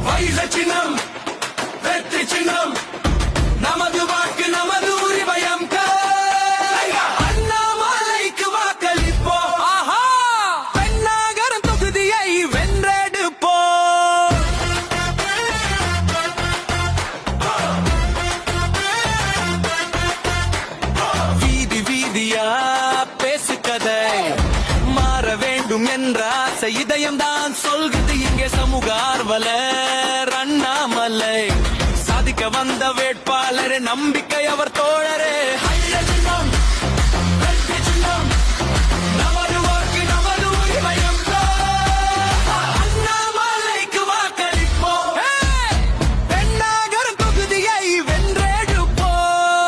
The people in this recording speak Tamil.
வைர சின்னம் வெற்றி சின்னம் நமது வாக்கு நமது உரிமையம் அண்ணாமலைக்கு வாக்களிப்போ ஆஹா பெண்ணாகரம் தொகுதியை வென்றெடுப்போ வீதி வீதியா பேசு கதை மாற வேண்டும் என்ற ஆசை இதயம்தான் சொல்கிறது இங்கே சமூக ஆர்வலர் அண்ணாமலை சாதிக்க வந்த வேட்பாளரே நம்பிக்கை அவர் தோழரே